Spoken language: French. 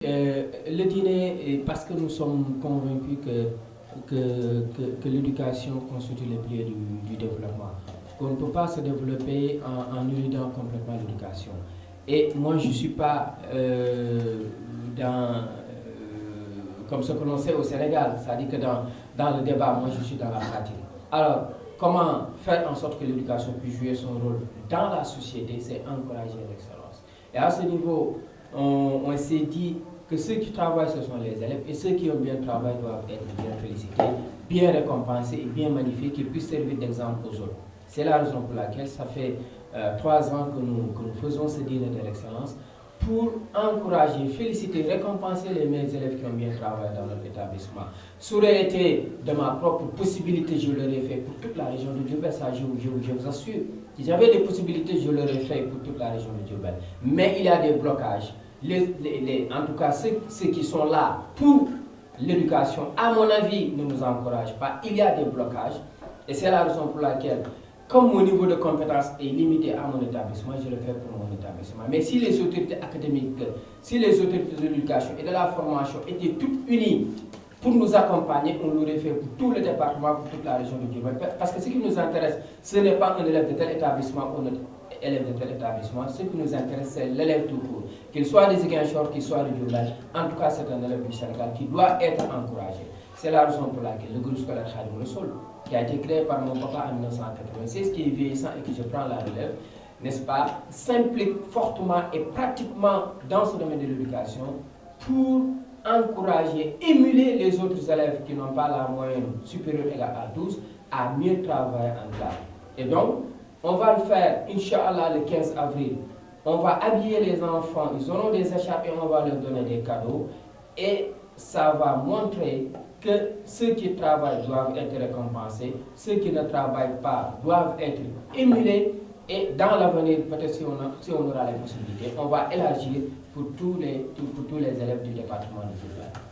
Le dîner, parce que nous sommes convaincus que l'éducation constitue les piliers du développement. On ne peut pas se développer en éludant complètement l'éducation. Et moi, je ne suis pas comme ce que l'on sait au Sénégal, c'est-à-dire que dans le débat, moi je suis dans la pratique. Alors, comment faire en sorte que l'éducation puisse jouer son rôle dans la société, c'est encourager l'excellence. Et à ce niveau, on s'est dit que ceux qui travaillent, ce sont les élèves, et ceux qui ont bien travaillé doivent être bien félicités, bien récompensés et bien magnifiés, qu'ils puissent servir d'exemple aux autres. C'est la raison pour laquelle ça fait 3 ans que nous faisons ce dîner de l'excellence pour encourager, féliciter, récompenser les meilleurs élèves qui ont bien travaillé dans notre établissement. Ça aurait été de ma propre possibilité, je l'aurais fait pour toute la région de Diourbel, ça je vous assure. Si j'avais des possibilités, je l'aurais fait pour toute la région de Diourbel. Mais il y a des blocages. En tout cas, ceux qui sont là pour l'éducation, à mon avis, ne nous encouragent pas. Il y a des blocages. Et c'est la raison pour laquelle, comme mon niveau de compétence est limité à mon établissement, je le fais pour mon établissement. Mais si les autorités académiques, si les autorités de l'éducation et de la formation étaient toutes unies pour nous accompagner, on l'aurait fait pour tout le département, pour toute la région de Diourbel. Parce que ce qui nous intéresse, ce n'est pas un élève de tel établissement ou un élève de tel établissement. Ce qui nous intéresse, c'est l'élève tout court. Qu'il soit de Ziguinchor, qu'il soit de Diourbel, en tout cas, c'est un élève du Sénégal qui doit être encouragé. C'est la raison pour laquelle le groupe scolaire Khadim Rassoul, qui a été créé par mon papa en 1996, qui est vieillissant et que je prends la relève, n'est-ce pas, s'implique fortement et pratiquement dans ce domaine de l'éducation pour encourager, émuler les autres élèves qui n'ont pas la moyenne supérieure égale à 12 à mieux travailler en classe. Et donc, on va le faire, Inch'Allah, le 15 avril. On va habiller les enfants, ils auront des écharpes et on va leur donner des cadeaux. Et ça va montrer que ceux qui travaillent doivent être récompensés, ceux qui ne travaillent pas doivent être émulés, et dans l'avenir, peut-être si on aura les possibilités, on va élargir pour tous les élèves du département de Diourbel.